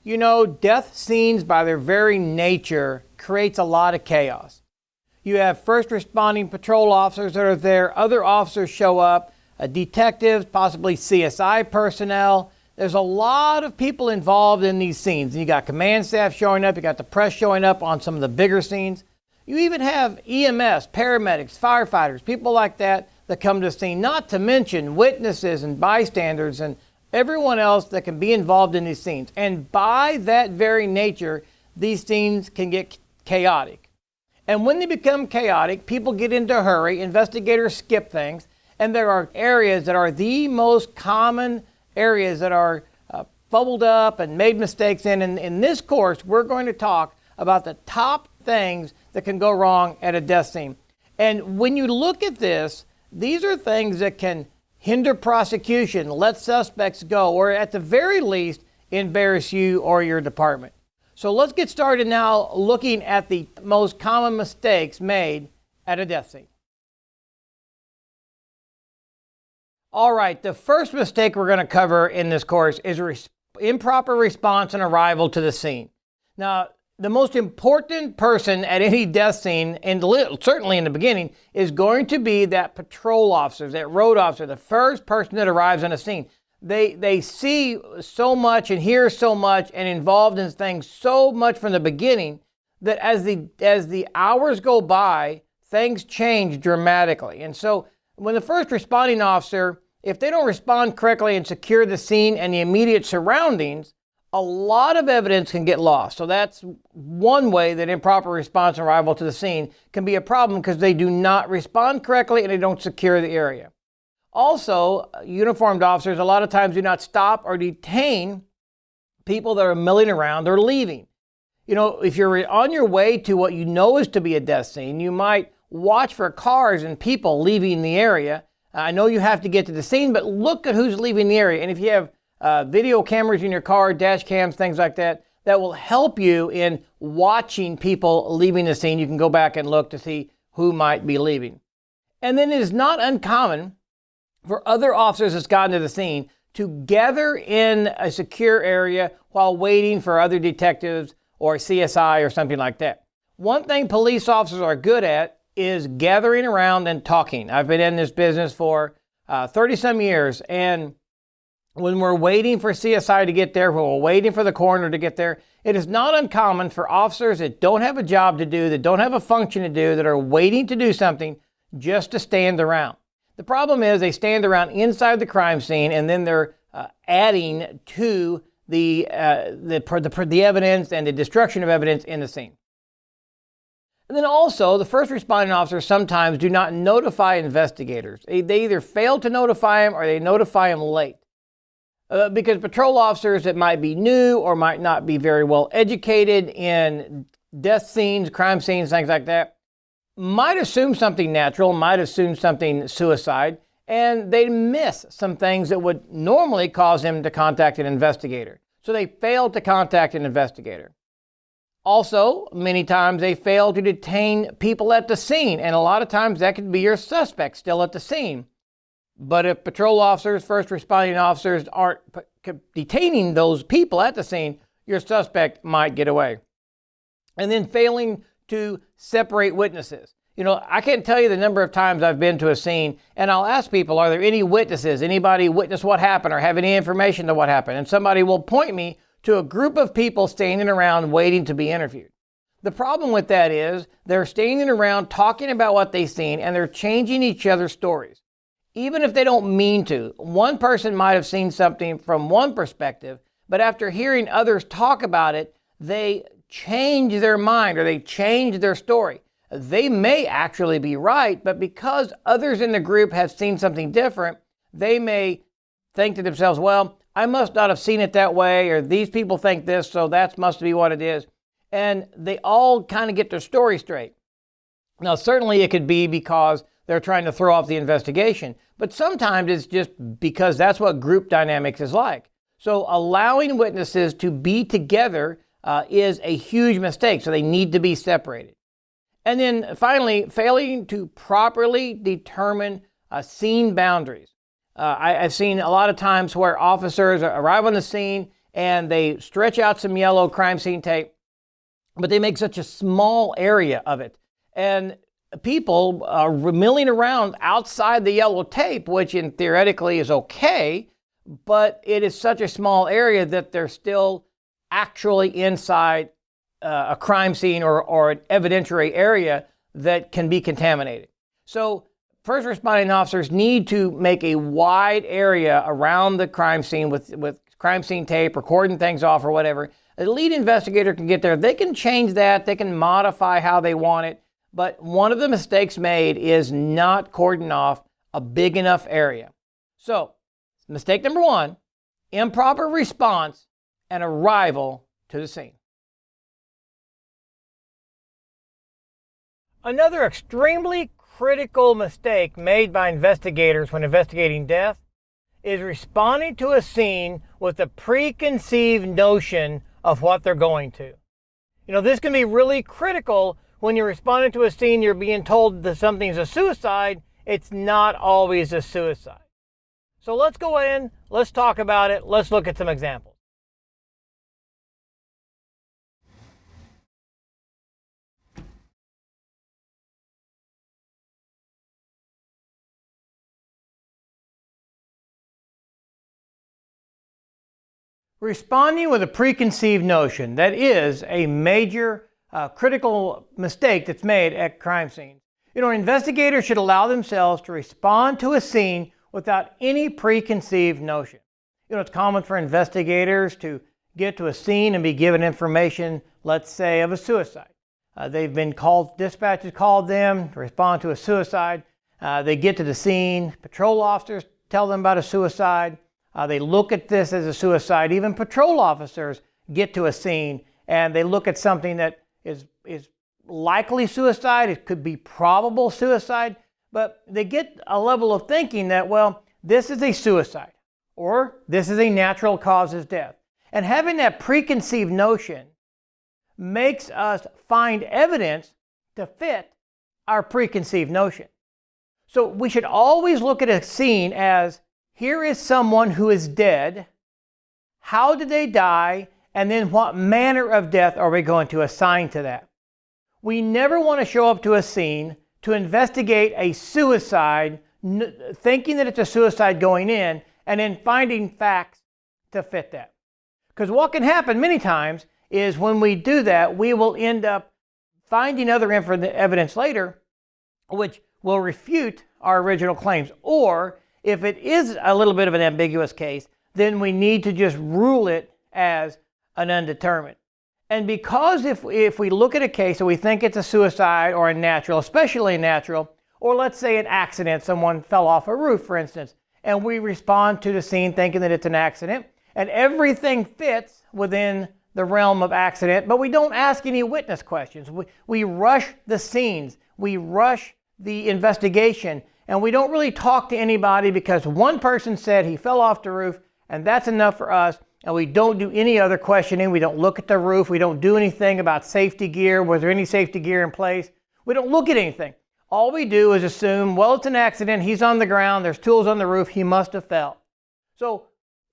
You know, death scenes by their very nature creates a lot of chaos. You have first responding patrol officers that are there, other officers show up, detectives, possibly CSI personnel. There's a lot of people involved in these scenes. You got command staff showing up, you got the press showing up on some of the bigger scenes. You even have EMS, paramedics, firefighters, people like that come to the scene, not to mention witnesses and bystanders and everyone else that can be involved in these scenes. And by that very nature, these scenes can get chaotic. And when they become chaotic, people get into a hurry, investigators skip things, and there are areas that are the most common areas that are bubbled up and made mistakes in. And in this course, we're going to talk about the top things that can go wrong at a death scene. And when you look at this, these are things that can hinder prosecution, let suspects go, or at the very least, embarrass you or your department. So let's get started now looking at the most common mistakes made at a death scene. All right, the first mistake we're going to cover in this course is improper response and arrival to the scene. Now, the most important person at any death scene, and certainly in the beginning, is going to be that patrol officer, that road officer, the first person that arrives on a scene. They see so much and hear so much and involved in things so much from the beginning that as the hours go by, things change dramatically. And so when the first responding officer, if they don't respond correctly and secure the scene and the immediate surroundings, a lot of evidence can get lost. So that's one way that improper response and arrival to the scene can be a problem, because they do not respond correctly and they don't secure the area. Also, uniformed officers a lot of times do not stop or detain people that are milling around or leaving. You know, if you're on your way to what you know is to be a death scene, you might watch for cars and people leaving the area. I know you have to get to the scene, but look at who's leaving the area. And if you have video cameras in your car, dash cams, things like that, that will help you in watching people leaving the scene. You can go back and look to see who might be leaving. And then it is not uncommon for other officers that's gotten to the scene to gather in a secure area while waiting for other detectives or CSI or something like that. One thing police officers are good at is gathering around and talking. I've been in this business for 30-some years, and when we're waiting for CSI to get there, when we're waiting for the coroner to get there, it is not uncommon for officers that don't have a job to do, that don't have a function to do, that are waiting to do something, just to stand around. The problem is they stand around inside the crime scene, and then they're adding to the evidence and the destruction of evidence in the scene. And then also, the first responding officers sometimes do not notify investigators. They either fail to notify them or they notify them late. Because patrol officers that might be new or might not be very well educated in death scenes, crime scenes, things like that, might assume something natural, might assume something suicide, and they miss some things that would normally cause them to contact an investigator. So they fail to contact an investigator. Also, many times they fail to detain people at the scene, and a lot of times that could be your suspect still at the scene. But if patrol officers, first responding officers aren't detaining those people at the scene, your suspect might get away. And then failing to separate witnesses. You know, I can't tell you the number of times I've been to a scene and I'll ask people, are there any witnesses? Anybody witness what happened or have any information to what happened? And somebody will point me to a group of people standing around waiting to be interviewed. The problem with that is they're standing around talking about what they've seen, and they're changing each other's stories. Even if they don't mean to, one person might have seen something from one perspective, but after hearing others talk about it, they change their mind or they change their story. They may actually be right, but because others in the group have seen something different, they may think to themselves, well, I must not have seen it that way, or these people think this, so that must be what it is. And they all kind of get their story straight. Now, certainly it could be because they're trying to throw off the investigation, but sometimes it's just because that's what group dynamics is like. So allowing witnesses to be together is a huge mistake, so they need to be separated. And then finally, failing to properly determine scene boundaries. I've seen a lot of times where officers arrive on the scene and they stretch out some yellow crime scene tape, but they make such a small area of it. And people are milling around outside the yellow tape, which in theoretically is okay, but it is such a small area that they're still actually inside a crime scene or an evidentiary area that can be contaminated. So first responding officers need to make a wide area around the crime scene with crime scene tape, recording things off or whatever. The lead investigator can get there. They can change that. They can modify how they want it. But one of the mistakes made is not cordoning off a big enough area. So mistake number one, improper response and arrival to the scene. Another extremely critical mistake made by investigators when investigating death is responding to a scene with a preconceived notion of what they're going to. This can be really critical when you're responding to a scene, you're being told that something's a suicide. It's not always a suicide. So let's go in, let's talk about it, let's look at some examples. Responding with a preconceived notion, that is a major critical mistake that's made at crime scenes. Investigators should allow themselves to respond to a scene without any preconceived notion. It's common for investigators to get to a scene and be given information, let's say, of a suicide. They've been called, dispatchers called them to respond to a suicide. They get to the scene, patrol officers tell them about a suicide. They look at this as a suicide. Even patrol officers get to a scene and they look at something that is likely suicide. It could be probable suicide, but they get a level of thinking that, well, this is a suicide or this is a natural causes death. And having that preconceived notion makes us find evidence to fit our preconceived notion. So we should always look at a scene as, here is someone who is dead. How did they die? And then what manner of death are we going to assign to that? We never want to show up to a scene to investigate a suicide, thinking that it's a suicide going in, and then finding facts to fit that. Because what can happen many times is when we do that, we will end up finding other evidence later which will refute our original claims. Or if it is a little bit of an ambiguous case, then we need to just rule it as an undetermined. And because if we look at a case and we think it's a suicide or a natural, especially a natural, or let's say an accident, someone fell off a roof, for instance, and we respond to the scene thinking that it's an accident, and everything fits within the realm of accident, but we don't ask any witness questions. We rush the scenes, we rush the investigation, and we don't really talk to anybody because one person said he fell off the roof, and that's enough for us. And we don't do any other questioning. We don't look at the roof. We don't do anything about safety gear. Was there any safety gear in place? We don't look at anything. All we do is assume, well, it's an accident. He's on the ground. There's tools on the roof. He must have fell. So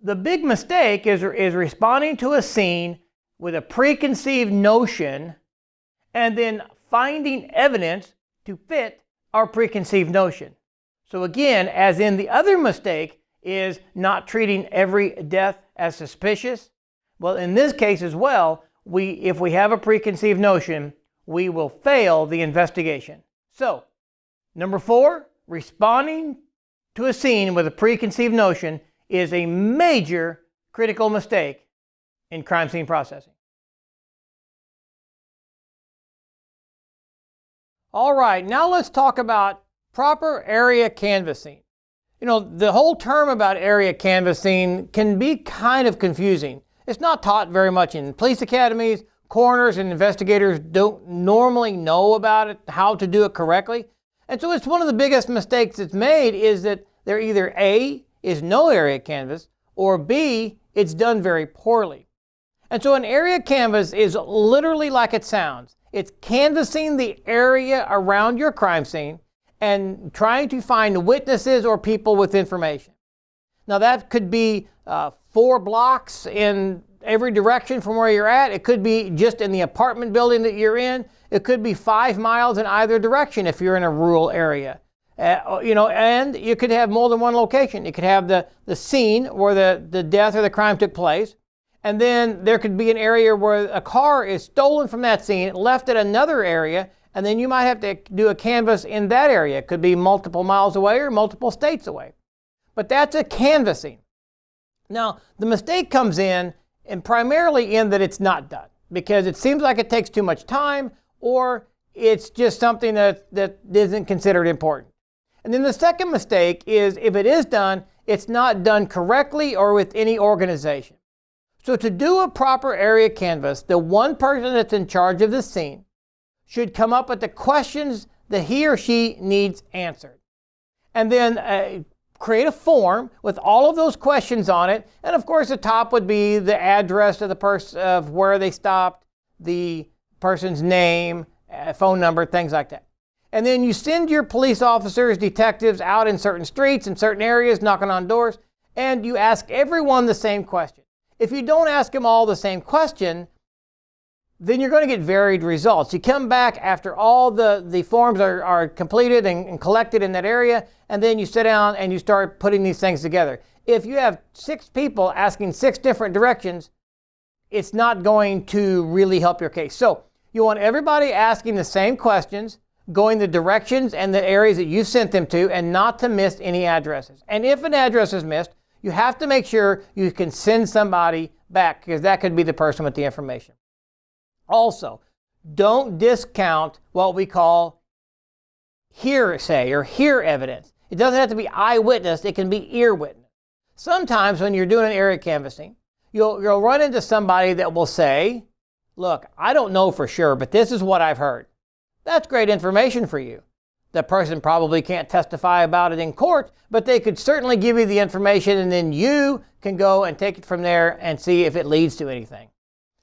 the big mistake is responding to a scene with a preconceived notion and then finding evidence to fit our preconceived notion. So again, as in the other mistake, is not treating every death as suspicious. Well, in this case as well, if we have a preconceived notion, we will fail the investigation. So, number 4, responding to a scene with a preconceived notion is a major critical mistake in crime scene processing. All right, now let's talk about proper area canvassing. The whole term about area canvassing can be kind of confusing. It's not taught very much in police academies. Coroners and investigators don't normally know about it, how to do it correctly. And so it's one of the biggest mistakes that's made is that there either A, is no area canvass, or B, it's done very poorly. And so an area canvass is literally like it sounds. It's canvassing the area around your crime scene and trying to find witnesses or people with information. Now that could be 4 blocks in every direction from where you're at. It could be just in the apartment building that you're in. It could be 5 miles in either direction if you're in a rural area. And you could have more than one location. You could have the scene where the death or the crime took place. And then there could be an area where a car is stolen from that scene, left at another area, and then you might have to do a canvass in that area. It could be multiple miles away or multiple states away. But that's a canvassing. Now, the mistake comes in, and primarily in that it's not done, because it seems like it takes too much time, or it's just something that isn't considered important. And then the second mistake is if it is done, it's not done correctly or with any organization. So to do a proper area canvass, the one person that's in charge of the scene should come up with the questions that he or she needs answered. And then create a form with all of those questions on it. And of course, the top would be the address of the person, of where they stopped, the person's name, phone number, things like that. And then you send your police officers, detectives out in certain streets and certain areas, knocking on doors, and you ask everyone the same question. If you don't ask them all the same question, then you're going to get varied results. You come back after all the forms are completed and collected in that area, and then you sit down and you start putting these things together. If you have 6 people asking 6 different directions, it's not going to really help your case. So you want everybody asking the same questions, going the directions and the areas that you sent them to, and not to miss any addresses. And if an address is missed, you have to make sure you can send somebody back, because that could be the person with the information. Also, don't discount what we call hearsay or hear evidence. It doesn't have to be eyewitness, it can be ear witness. Sometimes when you're doing an area canvassing, you'll run into somebody that will say, look, I don't know for sure, but this is what I've heard. That's great information for you. The person probably can't testify about it in court, but they could certainly give you the information, and then you can go and take it from there and see if it leads to anything.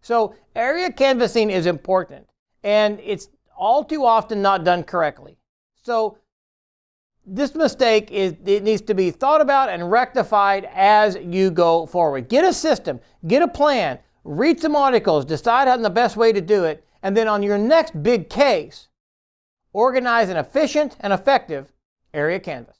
So area canvassing is important, and it's all too often not done correctly. So this mistake it needs to be thought about and rectified as you go forward. Get a system, get a plan, read some articles, decide on the best way to do it, and then on your next big case, organize an efficient and effective area canvass.